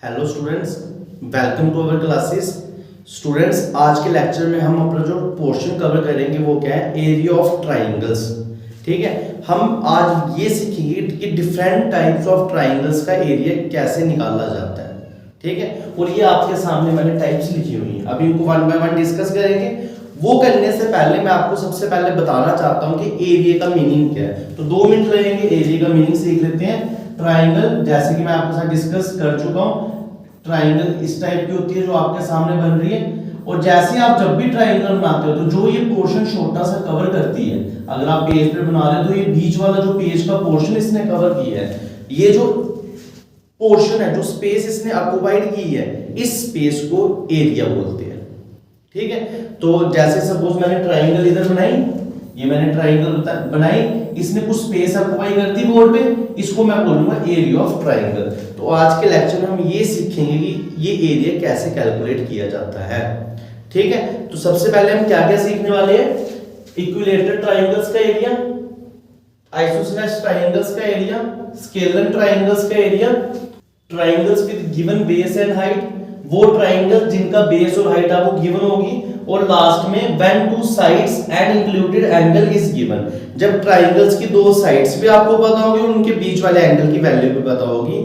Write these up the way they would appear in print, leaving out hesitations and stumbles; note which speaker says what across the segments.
Speaker 1: Hello students, welcome to our classes. Students, आज के lecture में हम अपना जो पोर्शन कवर करेंगे वो क्या है, एरिया ऑफ ट्राइंगल्स। ठीक है, हम आज ये सीखेंगे कि डिफरेंट टाइप्स ऑफ ट्राइंगल्स का एरिया कैसे निकाला जाता है। ठीक है, और ये आपके सामने मैंने टाइप्स लिखी हुई हैं, अभी इनको वन बाय वन डिस्कस करेंगे। वो करने से पहले मैं आपको सबसे पहले बताना चाहता हूँ कि एरिया का मीनिंग क्या है। तो 2 मिनट लगेंगे, एरिया का मीनिंग सीख लेते हैं। ट्राइंगल, जैसे कि मैं आपके साथ डिस्कस कर चुका हूँ, ट्राइंगल इस टाइप की होती है जो आपके सामने बन रही है। और जैसे आप जब भी ट्राइंगल बनाते हो तो जो ये पोर्शन छोटा सा कवर करती है, अगर आप पेज पे बना रहे हो तो ये बीच वाला जो पेज का पोर्शन इसने कवर किया है, ये जो पोर्शन है, जो स्पेस इसने ऑक्युपाइड की है, इस स्पेस को एरिया बोलते हैं। ठीक है, तो जैसे सपोज मैंने ट्राइंगल इधर बनाई, ये मैंने ट्राइंगल बनाई, इसने कुछ स्पेस ऑक्युपाई कर दी बोर्ड पे, इसको मैं बोलूंगा एरिया ऑफ ट्राइंगल। तो आज के लेक्चर में हम ये सीखेंगे कि ये एरिया कैसे कैलकुलेट किया जाता है। ठीक है, तो सबसे पहले हम क्या क्या सीखने वाले हैं, इक्विलेटरल ट्राइंगल्स का एरिया, आइसोसेलेस ट्राइंगल्स का एरिया, स्केलर ट्राइंगल्स का area, triangles with given base and height, वो ट्राइंगल जिनका बेस और हाइट आपको गिवन होगी, और लास्ट में when two sides and included angle is given, जब ट्राइंगल्स की दो साइड्स भी आपको पता होगी, उनके बीच वाले एंगल की वैल्यू भी पता होगी,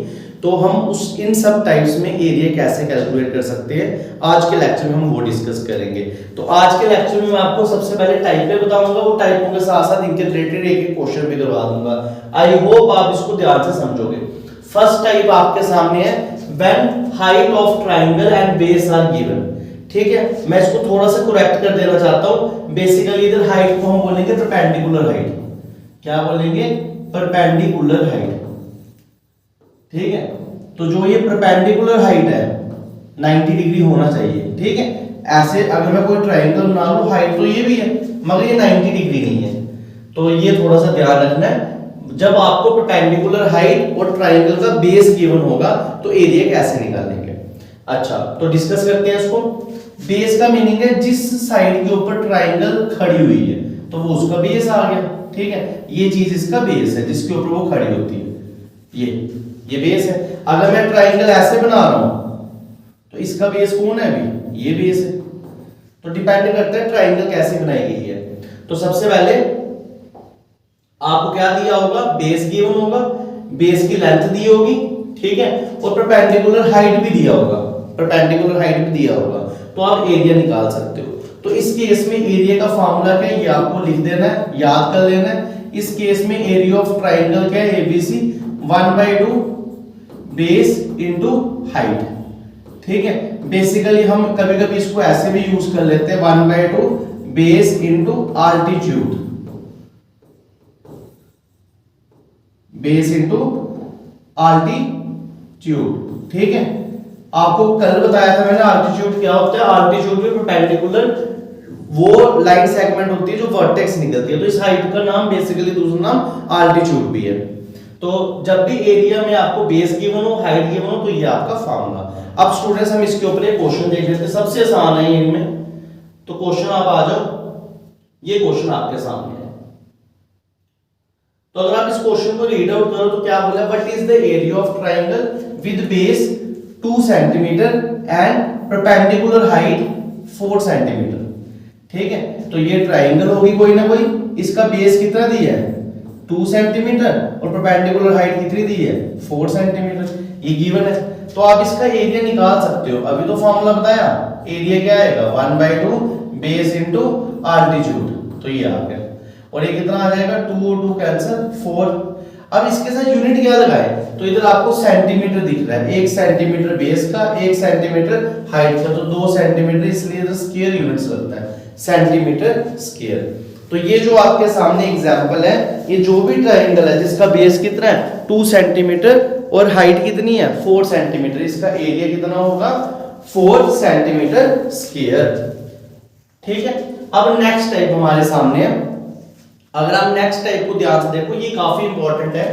Speaker 1: तो हम उस इन सब टाइप्स में एरिया कैसे कैलकुलेट कर सकते हैं, आज के लेक्चर में हम वो डिस्कस करेंगे। तो आज के लेक्चर में मैं आपको सबसे पहले टाइपें बताऊंगा, वो टाइपों के साथ साथ इनके रिलेटेड एक एक क्वेश्चन भी करवा दूंगा। आई होप आप इसको ध्यान से समझोगे। फर्स्ट टाइप आपके सामने है when height of triangle and base are given. ठीक है, मैं इसको थोड़ा सा करेक्ट कर देना चाहता हूं। बेसिकली इधर हाइट को हम बोलेंगे परपेंडिकुलर हाइट। क्या बोलेंगे? Perpendicular height. ठीक है, तो जो ये परपेंडिकुलर हाइट है 90 डिग्री होना चाहिए। ठीक है, ऐसे अगर मैं कोई ट्राइंगल बना लूं, हाइट तो ये भी है मगर ये 90 डिग्री नहीं है, तो ये थोड़ा सा ध्यान रखना है। जब आपको परपेंडिकुलर हाइट और ट्राइंगल का बेस गिवन होगा तो एरिया कैसे निकालेंगे। अच्छा, तो डिस्कस करते हैं इसको। बेस का मीनिंग है जिस साइड के ऊपर ट्राइंगल खड़ी हुई है तो वो उसका बेस आ गया। ठीक है, ये चीज इसका बेस है जिसके ऊपर वो खड़ी होती है, ये बेस है। अगर मैं ट्राइंगल ऐसे बना रहा हूं तो इसका बेस कौन है? अभी ये बेस है। तो डिपेंड करता है ट्राइंगल कैसे बनाई गई है। तो सबसे पहले आपको क्या दिया होगा? बेस गिवन होगा, बेस की लेंथ दी होगी। ठीक है, और परपेंडिकुलर हाइट भी दिया होगा, परपेंडिकुलर हाइट भी दिया होगा, तो आप एरिया निकाल सकते हो। तो इस केस में एरिया का फार्मूला क्या है, ये आपको लिख देना है, याद कर लेना है। इस केस में एरिया ऑफ ट्राइंगल क्या है? ABC 1/2 base into height. ठीक है, बेसिकली हम कभी कभी इसको ऐसे भी यूज कर लेते हैं, 1/2 base into altitude, base into altitude. ठीक है, आपको कल बताया था मैंने आल्टीट्यूड क्या होता है। आल्टीट्यूड में परपेंडिकुलर वो लाइन सेगमेंट होती है जो वर्टेक्स निकलती है, तो इस हाइट का नाम बेसिकली दूसरा नाम आल्टीट्यूड भी है। तो जब भी एरिया में आपको बेस गिवन हो, हाइट गिवन हो, तो ये आपका फार्मूला। अब स्टूडेंट्स हम इसके ऊपर एक क्वेश्चन देख लेते हैं, सबसे आसान है इनमें। तो क्वेश्चन आप आ जाओ, ये क्वेश्चन आपके सामने है। तो अगर आप इस क्वेश्चन को रीड आउट करो तो क्या बोला, what is the area of triangle with base 2 centimetre and perpendicular height 4 centimetre. ठीक है, तो ये ट्राइंगल होगी कोई ना कोई, इसका बेस कितना दिया है? 2 सेंटीमीटर, और परपेंडिकुलर हाइट कितनी दी है? 4 सेंटीमीटर, ये गिवन है। तो आप इसका एरिया निकाल सकते हो। अभी तो फॉर्मूला बताया, एरिया क्या आएगा? 1/2 बेस इनटू आल्टीट्यूड, तो ये आ गया। और ये कितना आ जाएगा? 2 2 कैंसिल 4। अब इसके साथ यूनिट क्या लगाए, तो इधर आपको सेंटीमीटर दिख रहा है, 1 सेंटीमीटर बेस का, 1 सेंटीमीटर हाइट का, तो 2 सेंटीमीटर, इसलिए इधर स्क्वायर यूनिट्स लगता है, सेंटीमीटर स्क्वायर। तो ये जो आपके सामने एग्जांपल है, ये जो भी ट्राइंगल है जिसका बेस कितना है 2 सेंटीमीटर और हाइट कितनी है 4 सेंटीमीटर, इसका एरिया कितना होगा? 4 सेंटीमीटर स्क्वायर। ठीक है, अब नेक्स्ट टाइप हमारे सामने है। अगर आप नेक्स्ट टाइप को ध्यान से देखो, ये काफी इंपॉर्टेंट है,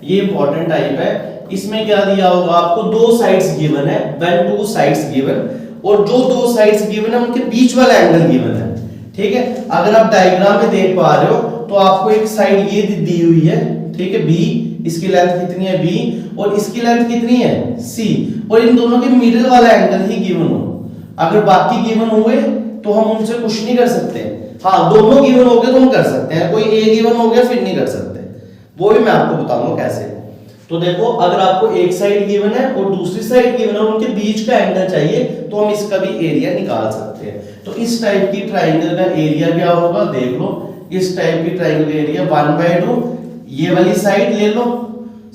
Speaker 1: ये इंपॉर्टेंट टाइप है। इसमें क्या दिया होगा आपको? 2 साइड्स गिवन है, व्हेन 2 साइड्स गिवन, और जो 2 साइड्स गिवन है उनके बीच वाला एंगल गिवन है। ठीक है, अगर आप डायग्राम में देख पा रहे हो तो आपको एक साइड ये दी हुई है, ठीक है, बी, इसकी लेंथ कितनी है b और इसकी लेंथ कितनी है c, और इन दोनों के मिडिल वाला एंगल ही गिवन हो। अगर बाकी गिवन हुए तो हम उनसे कुछ नहीं कर सकते। हाँ, दोनों गिवन हो गए तो हम कर सकते हैं, कोई a गिवन हो गया फिर नहीं कर सकते, वो भी मैं आपको बताऊंगा कैसे। तो देखो, अगर आपको एक साइड गिवन है और दूसरी साइड गिवन है और उनके बीच का एंगल चाहिए तो हम इसका भी एरिया निकाल सकते हैं। तो इस टाइप की ट्राइंगल का एरिया क्या होगा, देख लो। इस टाइप की ट्राइंगल का एरिया 1/2, ये वाली साइड ले लो,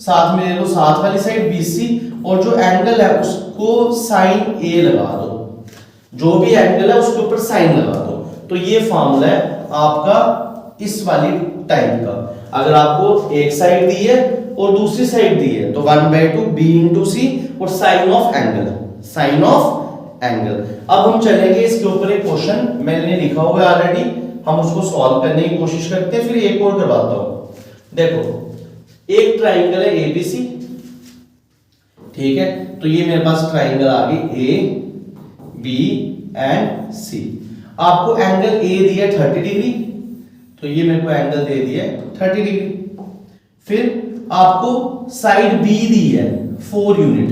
Speaker 1: साथ में ले लो साथ वाली साइड BC, और जो एंगल है उसको साइन A लगा दो, जो भी एंगल है उसके ऊपर साइन लगा दो। तो ये फॉर्मूला है आपका इस वाली टाइप का। अगर आपको एक साइड दी है और दूसरी साइड दी है तो 1/2 B into C और sine of angle, sine of angle. अब हम चलेंगे इसके ऊपर एक क्वेश्चन मैंने लिखा हुआ है ऑलरेडी, हम उसको सॉल्व करने की कोशिश करते हैं, फिर एक और करवाता हूं। देखो, एक ट्राइंगल है ABC, ठीक है। तो ये मेरे पास ट्राइंगल आ गई A B एंड C। आपको एंगल A दिया 30 डिग्री, तो ये मेरे को एंगल दे दिया 30 डिग्री। फिर आपको साइड B दी है 4 यूनिट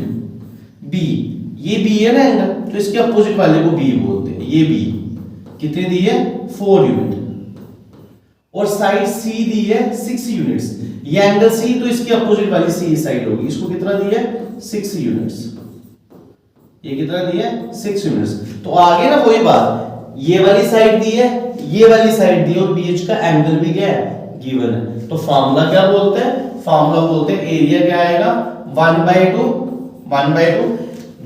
Speaker 1: B, ये B है ना एंगल, तो इसके अपोजिट वाले को B बोलते हैं। ये B कितने दी है 4 यूनिट, और साइड C दी है 6 यूनिट्स। ये एंगल C, तो इसकी अपोजिट वाली C साइड होगी, इसको कितना दी है 6 यूनिट्स। ये कितना दी है 6 यूनिट्स। तो आगे ना वही बात, ये वाली साइड दी है, ये वाली साइड दी है, और बीच का एंगल भी क्या है गिवन है। तो फार्मूला क्या बोलते हैं, फार्मूला बोलते हैं एरिया क्या आएगा 1/2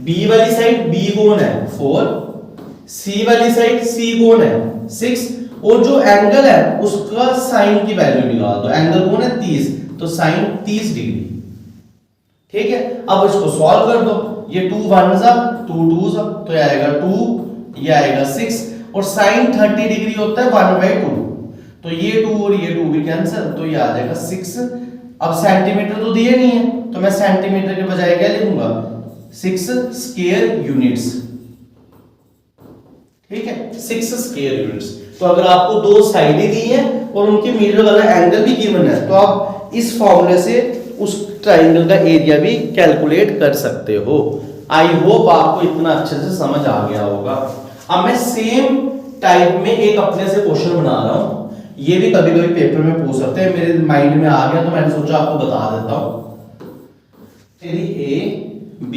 Speaker 1: B वाली साइड B कौन है 4, C वाली साइड C कौन है 6, और जो एंगल है उसका साइन की वैल्यू निकाल दो। एंगल कौन है 30, तो साइन 30 डिग्री, ठीक है। अब इसको सॉल्व कर दो, ये 2 1 जा 2 2 जा, तो ये आएगा 2, ये आएगा 6, और साइन 30 डिग्री होता है 1/2, तो ये 2 और ये 2 भी कैंसिल, तो ये आ जाएगा 6। अब सेंटीमीटर तो दिए नहीं है, तो मैं सेंटीमीटर के बजाय क्या लिखूंगा 6 स्क्वायर यूनिट्स, ठीक है 6 स्क्वायर यूनिट्स। तो अगर आपको दो साइडें दी हैं और उनके मिडल वाला एंगल भी गिवन है, तो आप इस फॉर्मूले से उस ट्राइंगल का एरिया भी कैलकुलेट कर सकते हो। आई होप आपको इतना अच्छे से समझ आ गया होगा। अब मैं सेम टाइप में एक अपने से क्वेश्चन बना रहा हूं, ये भी कभी कभी पेपर में पूछ सकते हैं, मेरे माइंड में आ गया तो मैंने सोचा आपको बता देता हूं। तेरी A B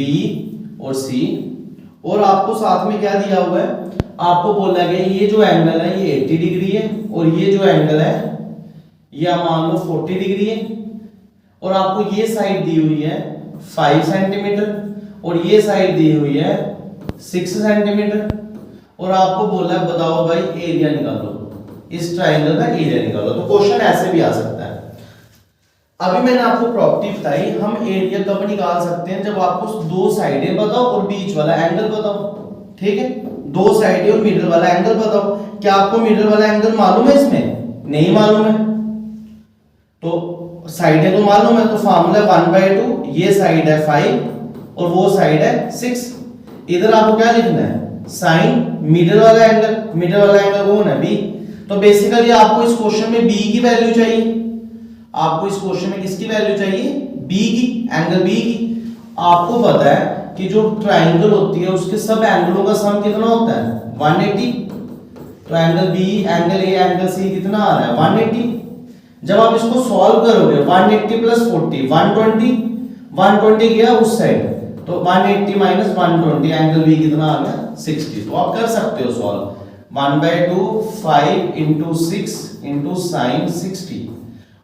Speaker 1: और C, और आपको साथ में क्या दिया हुआ है, आपको बोला गया ये जो एंगल है ये 80 डिग्री है, और ये जो एंगल है ये मान लो 40 डिग्री है, और आपको ये साइड दी हुई है 5 सेंटीमीटर और ये साइड दी हुई है 6 सेंटीमीटर, और आपको बोला है बताओ भाई एरिया निकालो, इस ट्राइंगल का एरिया निकालो। तो क्वेश्चन ऐसे भी आ सकता है। अभी मैंने आपको प्रॉपर्टी बताई, हम एरिया कब निकाल सकते हैं, जब आपको दो साइडें बताओ और बीच वाला एंगल बताओ, ठीक है। दो साइडें और मिडल वाला एंगल बताओ। क्या आपको मिडल वाला एंगल मालूम है, इसमें नहीं मालूम है, तो साइडें तो मालूम है, तो फार्मूला 1/2, ये साइड है 5 और वो साइड है 6। इधर आपको क्या लिखना है साइन मिडल वाला एंगल, मिडल वाला एंगल कौन है B। तो बेसिकली आपको इस क्वेश्चन में B की वैल्यू चाहिए, आपको इस क्वेश्चन में किसकी वैल्यू चाहिए B की, एंगल B की। आपको पता है कि जो ट्राइंगल होती है उसके सब एंगलों का सम कितना होता है 180, तो angle B angle A angle C कितना आ रहा है 180। जब आप इसको सॉल्व करोगे 180 प्लस 40 120, 120 गया उस साइड, तो 180 माइनस 120 एंगल B कितना आ गया 60। तो आप कर सकते हो सॉल्व, 1/2 5 into 6 into sin 60।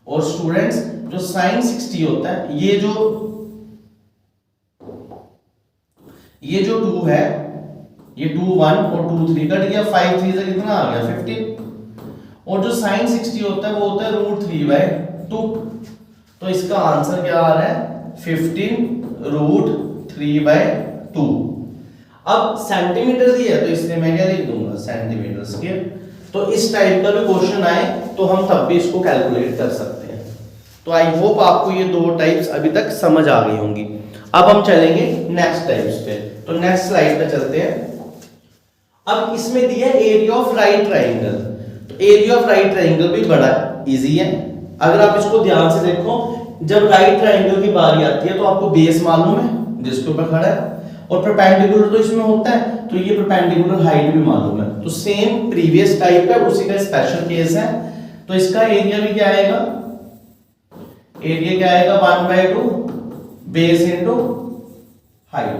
Speaker 1: और स्टूडेंट्स जो sin 60 होता है, ये जो 2 है, ये 2 1 और 2 3 कट गया, 5 3 से कितना आ गया 15, और जो sin 60 होता है वो होता है √3/2। तो इसका आंसर क्या आ रहा है 15 √3/2। अब सेंटीमीटर दिया है तो इसलिए मैं क्या लिख दूंगा सेंटीमीटर स्क्वायर। तो इस टाइप का भी क्वेश्चन आए तो हम तब भी इसको कैलकुलेट कर सकते हैं। तो आई होप आपको ये दो टाइप्स अभी तक समझ आ गई होंगी। अब हम चलेंगे नेक्स्ट टाइप्स पे, तो नेक्स्ट स्लाइड पे चलते हैं। अब इसमें दिया है एरिया ऑफ राइट ट्राइंगल। तो एरिया ऑफ राइट ट्राइंगल भी बड़ा इजी है, अगर आप इसको ध्यान से देखो। जब राइट ट्राइंगल की बारी आती है तो आपको बेस मालूम है जिसके ऊपर खड़ा है, और परपेंडिकुलर तो इसमें होता है, तो ये परपेंडिकुलर हाइट भी मालूम है। तो सेम प्रीवियस टाइप है, उसी का स्पेशल केस है। तो इसका एरिया भी क्या आएगा, एरिया क्या आएगा 1/2 बेस इनटू हाइट,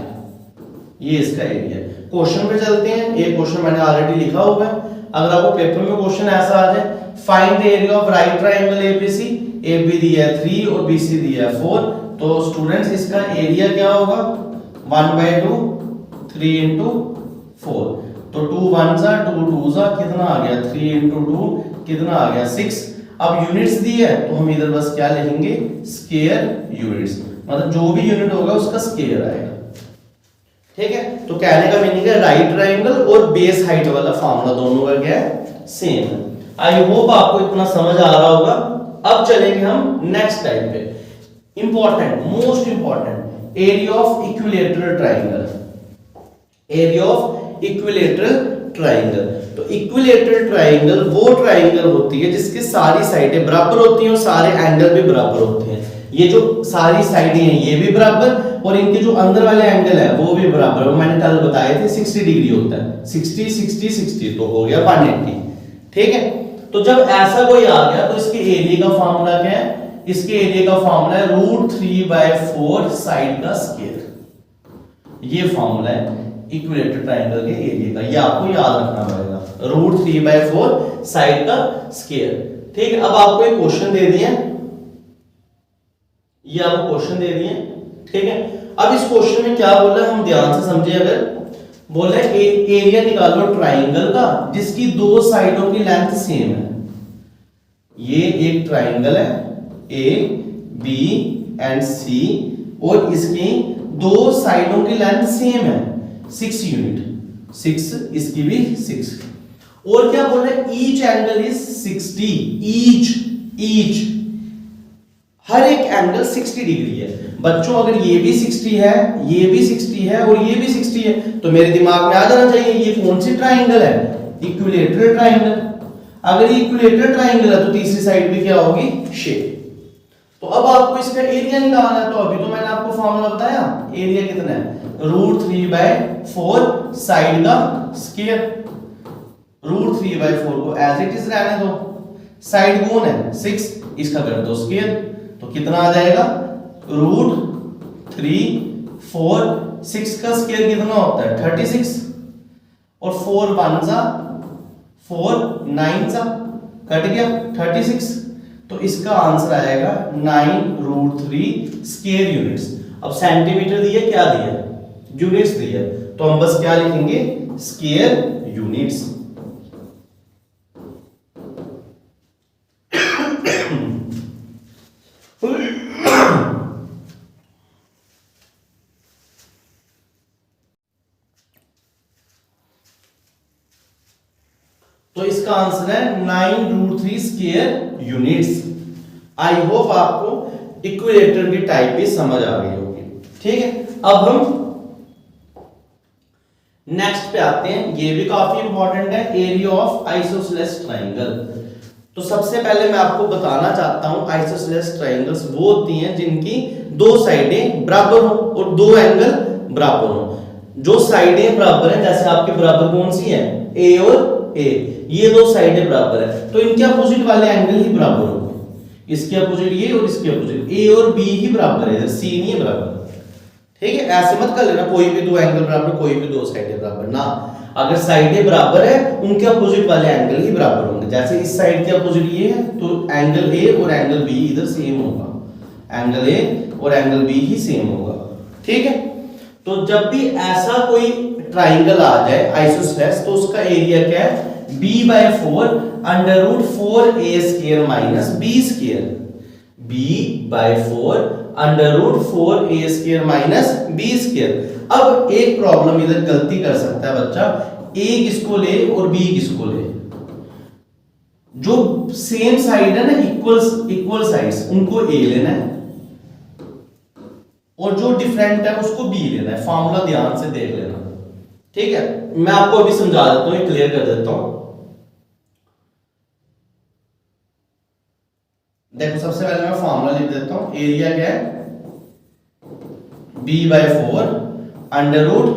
Speaker 1: ये इसका एरिया है। क्वेश्चन पे चलते हैं। एक क्वेश्चन मैंने ऑलरेडी लिखा हुआ है, अगर आपको पेपर में क्वेश्चन ऐसा आ जाए, find the area of right triangle ABC, AB दिया है 3 और BC दिया है 4, तो स्टूडेंट्स इसका एरिया क्या होगा 1/2 3 into 4, तो 2 1 जा 2 2 जा कितना आ गया 3 into 2 कितना आ गया 6। अब यूनिट्स दी है तो हम इधर बस क्या लिखेंगे स्क्वायर यूनिट्स, मतलब जो भी यूनिट होगा उसका स्क्वायर आएगा। ठीक है, तो कहने का मीनिंग है राइट ट्राइंगल और बेस हाइट वाला फार्मूला दोनों का क्या है सेम है। आई होप आपको इतना समझ आ रहा होगा। अब चलेंगे हम नेक्स्ट टाइप पे, important most important, area of equilateral triangle. Area of equilateral triangle, तो इक्विलैटरल ट्राइंगल वो ट्राइंगल होती है जिसकी सारी साइडें बराबर होती हैं और सारे एंगल भी बराबर होते हैं। ये जो सारी साइडें हैं ये भी बराबर, और इनके जो अंदर वाले एंगल है वो भी बराबर, वो मैंने कल बताए थे 60 डिग्री होता है, 60 60 60 तो हो गया 180। ठीक है, तो जब ऐसा कोई आ गया तो इसके एरिया का फार्मूला क्या है, इसके एरिया का फार्मूला है √3/4 साइड का स्क्वायर। ये फार्मूला है इक्विलैटरल ट्राइंगल के एरिया का, ये आपको याद रखना पड़ेगा, √3/4 साइड का स्क्वायर। ठीक है, अब आपको एक क्वेश्चन दे दिया, ये आपको क्वेश्चन दे दिए। ठीक है, अब इस क्वेश्चन में क्या बोला है हम ध्यान से समझे। अगर बोले एरिया निकालो ट्राइंगल का जिसकी दो साइडों की लेंथ सेम है, ये एक ट्राइंगल है ए बी एंड सी और इसकी दो साइडों की लेंथ सेम है 6 यूनिट, 6 इसकी भी 6, और क्या बोल रहे ईच एंगल इज 60, ईच हर एक एंगल 60 डिग्री है। बच्चों अगर ये भी 60 है, ये भी 60 है और ये भी 60 है तो मेरे दिमाग में आ जाना चाहिए ये कौन सी ट्राइंगल है, इक्विलैटरल ट्राइंगल। अगर ये इक्विलैटरल ट्राइंगल है तो तीसरी साइड भी क्या होगी शेप। तो अब आपको इसका एरिया निकालना है, तो अभी तो मैंने आपको फार्मूला बताया, एरिया कितना है √3/4 साइड का स्क्वायर। √3/4 को एज इट इज रहने दो, साइड कौन है 6, इसका कर दो स्क्वायर, तो कितना आ जाएगा √3/4, 6 का स्क्वायर कितना होता है 36, और 4 1 जा 4 9 जा कट गया 36, तो इसका आंसर आएगा 9√3 स्क्वायर यूनिट्स। अब सेंटीमीटर दिया, क्या दिया यूनिट्स दिया, तो हम बस क्या लिखेंगे स्क्वायर यूनिट्स। तो इसका आंसर है 9√3 स्क्वायर यूनिट्स। आई होप आपको इक्विलैटरल की टाइप भी समझ आ गई होगी। ठीक है, अब हम नेक्स्ट पे आते हैं, ये भी काफी इंपॉर्टेंट है, एरिया ऑफ आइसोसेलेस ट्राइंगल। तो सबसे पहले मैं आपको बताना चाहता हूं आइसोसेलेस ट्राइंगल्स वो होती हैं जिनकी दो साइडें बराबर हो और दो एंगल बराबर हो। जो साइडें बराबर हैं, जैसे आपके बराबर कौन सी है ए और ए, ये दो साइडें बराबर है तो इनके अपोजिट वाले एंगल ही बराबर होंगे। इसके अपोजिट ये और इसके अपोजिट ए और बी ही बराबर है, सी नहीं है बराबर। ठीक है, ऐसे मत कर लेना कोई भी दो एंगल बराबर, कोई भी दो साइडें बराबर ना। अगर साइडें बराबर है उनके अपोजिट वाले एंगल ही बराबर होंगे। जैसे इस साइड के अपोजिट ये है तो एंगल ए और एंगल बी इधर सेम होगा, एंगल ए और एंगल बी ही सेम होगा। ठीक है, तो जब भी ऐसा कोई ट्राइंगल आ जाए आइसोसेलेस तो उसका एरिया क्या है b/4 √4a² minus b², b/4 √4a² minus b²। अब एक प्रॉब्लम इधर गलती कर सकता है बच्चा, a किसको ले और b किसको ले। जो सेम साइड है ना, इक्वल साइड्स, उनको a लेना है और जो डिफरेंट है उसको b लेना है। फार्मूला ध्यान से देख लेना। ठीक है, मैं आपको अभी समझा देता हूं, क्लियर कर देता हूं। देखो सबसे पहले मैं फॉर्मूला लिख देता हूं। एरिया क्या है, b/4 under root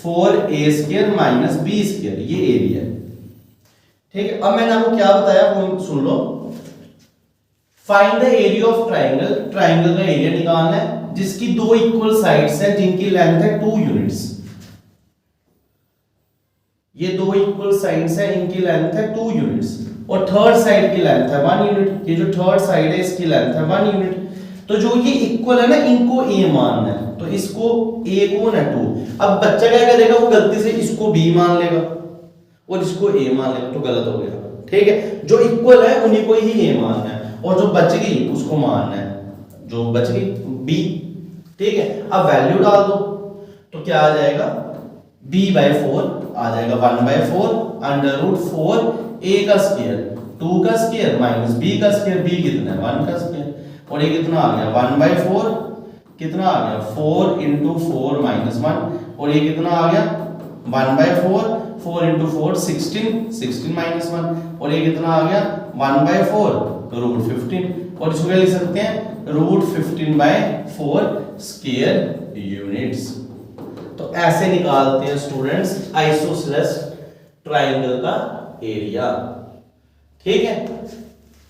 Speaker 1: 4a² minus b², ये एरिया है। ठीक है, अब मैंने आपको क्या बताया वो सुन लो। Find the area of triangle, triangle का एरिया निकालना है जिसकी दो इक्वल साइड्स हैं जिनकी लेंथ है 2 यूनिट्स। ये दो इक्वल साइड्स हैं, इनकी लेंथ है 2 यूनिट्स और थर्ड साइड की लेंथ है 1 यूनिट। ये जो थर्ड साइड है इसकी लेंथ है 1 यूनिट। तो जो ये इक्वल है ना, इनको a मानना है, तो इसको a कौन है 2। अब बच्चा क्या करेगा, वो गलती से इसको b मान लेगा और इसको a मान लेगा, तो गलत हो गया। ठीक है, जो इक्वल है उन्हीं को ही a मानना है और जो बच गई उसको मानना है, जो बच गई b। ठीक है, अब वैल्यू डाल दो तो क्या आ जाएगा, b/4 आ जाएगा 1/4 अंडर रूट 4a का स्क्वायर 2 का स्क्वायर माइनस b का स्क्वायर, b कितना है 1 का स्क्वायर, और ये कितना आ गया 1/4 कितना आ गया 4 × 4 - 1, और ये कितना आ गया 1/4 4 × 4 16 16 - 1, और ये कितना आ गया 1/4 √15, और इसको क्या लिख सकते हैं √15/4 स्क्वायर यूनिट्स। तो ऐसे निकालते हैं स्टूडेंट्स आइसोसेलेस ट्राइंगल का एरिया। ठीक है,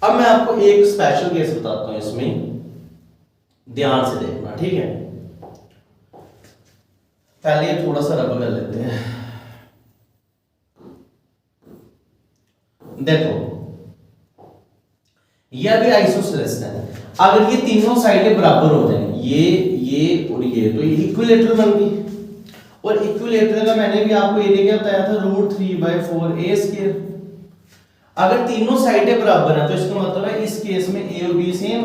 Speaker 1: अब मैं आपको एक स्पेशल केस बताता हूं, इसमें ध्यान से देखना। ठीक है, पहले ये थोड़ा सा रब कर लेते हैं। देखो ये अभी आइसोसेलेस है, अगर ये तीनों साइडें बराबर हो जाए, ये और ये, तो ये इक्विलेटरल बन गई। और इक्विलेटरल का मैंने भी आपको एरिया क्या बताया था √3/4a²। अगर तीनों साइडें बराबर हैं तो इसका मतलब है इस केस में a और b सेम।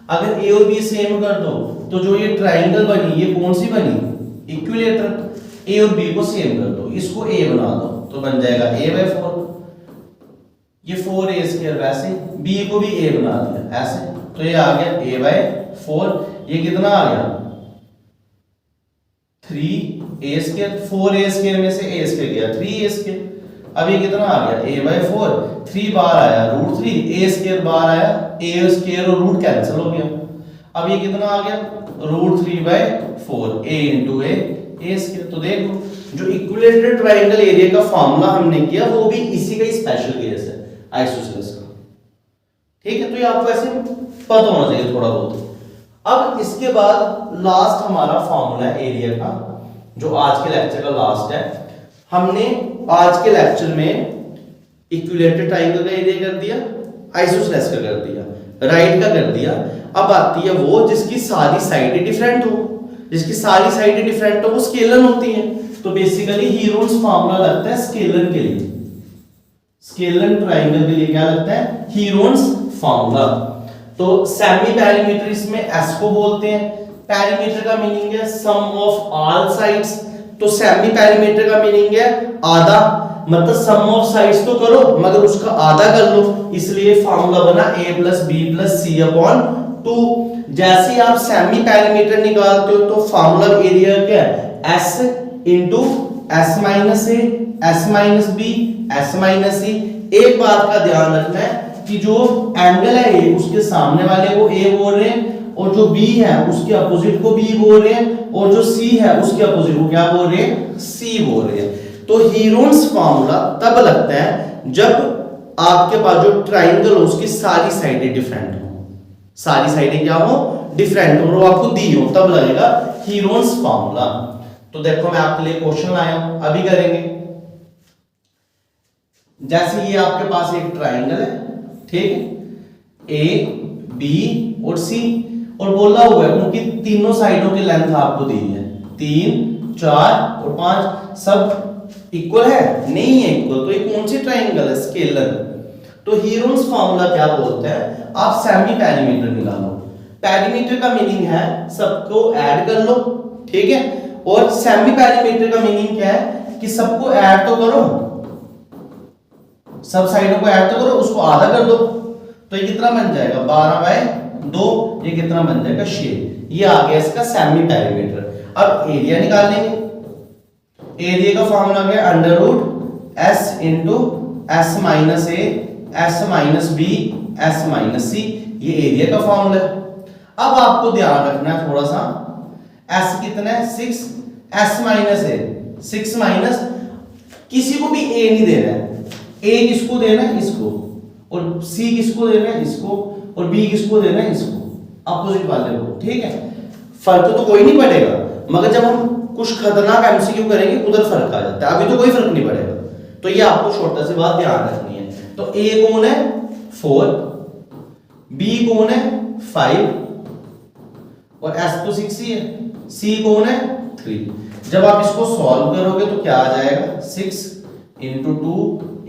Speaker 1: अगर a और b सेम कर दो तो जो ये ट्राइंगल बनी, ये कौन सी बनी, इक्विलेटरल। a और b को सेम कर दो, इसको a बना दो तो बन जाएगा a/4, ये 4a² वैसे, b को भी a बना दिया ऐसे, तो ये आ गया a/4। ये कितना आ गया 3a², 4a² में से a² गया 3a²। अब ये कितना आ गया a/4, 3 बार आया √3, a² बार आया, a² और रूट कैंसिल हो गया। अब ये कितना आ गया √3/4 a × a²। तो देखो जो इक्विलेटरल ट्राइंगल एरिया का फार्मूला हमने किया वो भी इसी का ही स्पेशल केस है आइसोसेलेस का। ठीक है, तो ये आपको ऐसे पता होना चाहिए थोड़ा बहुत। अब इसके बाद लास्ट हमारा फार्मूला है एरिया का, जो आज के लेक्चर का लास्ट है। हमने आज के लेक्चर में इक्विलेटरल ट्राइंगल का एरिया कर दिया, आइसोसेलेस का कर दिया, राइट का कर दिया। अब आती है वो जिसकी सारी साइडें डिफरेंट हो, जिसकी सारी साइडें डिफरेंट हो वो स्केलर होती हैं। तो बेसिकली हीरोन्स फार्मूला लगता है स्केलर के लिए, स्केलर ट्राइंगल के लिए क्या लगता है हीरोन्स फार्मूला। तो सेमी पेरीमीटर इसमें एस को बोलते हैं। पेरीमीटर का मीनिंग है सम ऑफ ऑल साइड्स, तो सेमी पेरीमीटर का मीनिंग है आधा, मतलब सम ऑफ साइड्स तो करो मगर उसका आधा कर लो, इसलिए फार्मूला बना a + b + c/2। जैसे आप सेमी पेरीमीटर निकालते हो तो फार्मूला एरिया क्या है s × s - a s - b s - c। एक बात का ध्यान रखना है कि जो एंगल है a उसके सामने वाले को a बोल रहे हैं, और जो b है उसके अपोजिट को b बोल रहे हैं, और जो c है उसके अपोजिट को क्या बोल रहे हैं c बोल रहे हैं। तो हीरोन्स फार्मूला तब लगता है जब आपके पास जो ट्राइंगल हो उसकी सारी साइडें डिफरेंट हो, सारी साइडें क्या हो डिफरेंट हो, और आपको दी हो, तब लगेगा हीरोन्स फार्मूला। तो देखो मैं आपके लिए क्वेश्चन लाया हूं, अभी करेंगे। जैसे ये आपके पास एक ट्राइंगल है, ठीक है, ए बी और सी, और बोला हुआ है उनकी तीनों साइडों की लेंथ आपको दी है 3 4 और 5, सब इक्वल है नहीं है इक्वल, तो ये कौन सी ट्राइंगल है स्केलर। तो हीरोन्स फार्मूला क्या बोलते हैं, आप सेमी पेरीमीटर निकालो। पेरीमीटर का मीनिंग है सबको ऐड कर लो, ठीक है, और सेमी पेरीमीटर का मीनिंग क्या है कि सबको ऐड तो करो, सब साइडों को ऐड तो करो, उसको आधा कर दो, तो ये कितना बन जाएगा 12/2, ये कितना बन जाएगा 6। ये आ गया इसका सेमी पेरीमीटर। अब एरिया निकाल लेंगे। एरिया का फॉर्मूला क्या है √s × s - a s - b s minus c, ये एरिया का फॉर्मूला है। अब आपको ध्यान रखना है थोड़ा सा, एस कितना है 6, एस माइनस है 6 माइनस, किसी को भी ए नहीं देना है, ए किसको देना है इसको, और सी किसको देना है इसको, और बी किसको देना है इसको, अपोजिट वाले को, ठीक है। फर्क तो कोई नहीं पड़ेगा, मगर जब हम कुछ खतरनाक एमसीक्यू करेंगे उधर फर्क आ जाता है, अभी तो कोई फर्क नहीं पड़ेगा। तो ये आपको छोटा सी बात ध्यान रखनी है। तो ए कौन है 4, बी कौन है 5, और एस तो 6 ही है, सी कौन है 3। जब आप इसको सॉल्व करोगे तो क्या आ जाएगा 6 इंटू 2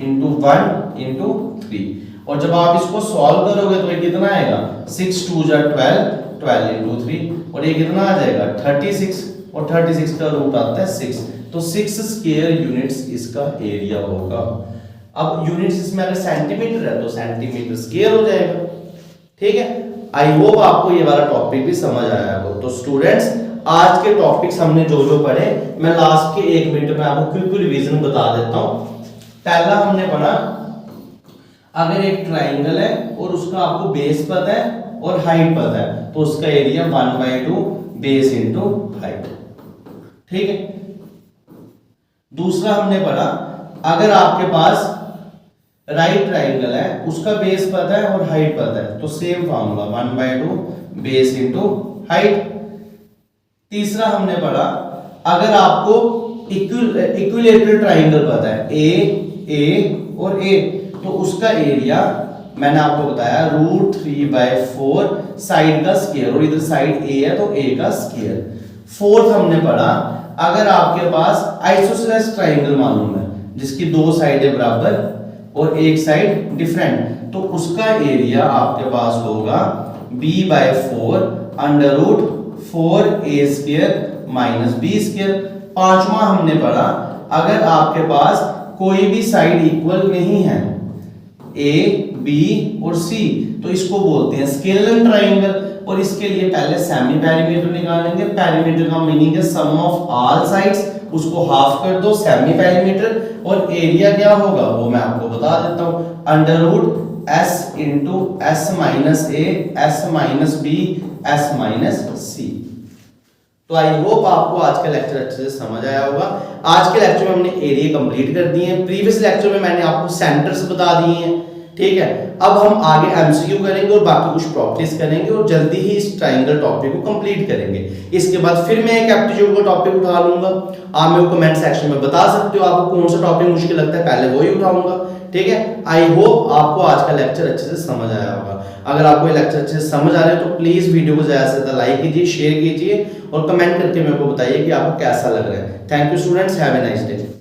Speaker 1: इंटू 1 इंटू 3, और जब आप इसको सॉल्व करोगे तो ये कितना आएगा 6 2 जा 12, 12 इंटू 3, और ये कितना आ जाएगा 36, और 36 का रूट आता है 6, तो 6 स्क्वायर यूनिट्स इसका एरिया होगा। अब यूनिट्स इसमें अगर सेंटीमीटर है तो सेंटीमीटर स्क्वायर हो जाएगा, ठीक है। आई होप आपको ये वाला टॉपिक भी समझ आया हो। तो स्टूडेंट्स आज के टॉपिक्स हमने जो जो पढ़े, मैं लास्ट के 1 मिनट में आपको क्विक रिवीजन बता देता हूं। पहला हमने पढ़ा, अगर एक ट्राइंगल है और उसका आपको बेस पता है और हाइट पता है तो उसका एरिया 1/2 बेस इंटू हाइट, ठीक है। दूसरा हमने पढ़ा, अगर आपके पास राइट ट्राइंगल है, उसका बेस पता है और हाइट पता है तो same formula 1/2 base into height. तीसरा हमने पढ़ा, अगर आपको इक्विलैटरल ट्राइंगल पता है ए और ए, तो उसका एरिया मैंने आपको बताया √3/4 साइड का स्क्वायर, और इधर साइड ए है तो ए का स्क्वायर। फोर्थ हमने पढ़ा, अगर आपके पास आइसोसेलेस ट्राइंगल मालूम है जिसकी 2 साइडें बराबर और एक साइड डिफरेंट, तो उसका एरिया आपके पास होगा b/4 √4a² माइनस b²। पांचवा हमने पढ़ा, अगर आपके पास कोई भी साइड इक्वल नहीं है a, b और c, तो इसको बोलते हैं स्केलर ट्राइंगल, और इसके लिए पहले सेमी पेरीमीटर निकालेंगे। पेरीमीटर का मीनिंग है सम ऑफ ऑल साइड्स, उसको हाफ कर दो सेमी पेरीमीटर, और एरिया क्या होगा वो मैं आपको बता देता हूं, √s into s minus a, s minus b, s minus c। तो आई होप आपको आज का लेक्चर अच्छे से समझ आया होगा। आज के लेक्चर में हमने एरिया कंप्लीट कर दिए हैं, प्रीवियस लेक्चर में मैंने आपको सेंटर्स बता दिए हैं, ठीक है। अब हम आगे एमसीक्यू करेंगे और बाकी कुछ प्रॉपर्टीज करेंगे, और जल्दी ही इस ट्राइंगल टॉपिक को कंप्लीट करेंगे। इसके बाद फिर मैं एक एप्टीट्यूड का टॉपिक उठा लूंगा, आप मेरे को कमेंट सेक्शन में बता सकते हो आपको कौन सा टॉपिक मुश्किल लगता है, पहले वही उठाऊंगा, ठीक है। आई होप आपको आज का लेक्चर अच्छे से समझ आया होगा। अगर आपको ये लेक्चर अच्छे से समझ आ रहा है तो प्लीज वीडियो को ज्यादा से ज्यादा लाइक कीजिए, शेयर कीजिए, और कमेंट करके मेरे को बताइए कि आपको कैसा लग रहा है। Thank you students, have a nice day.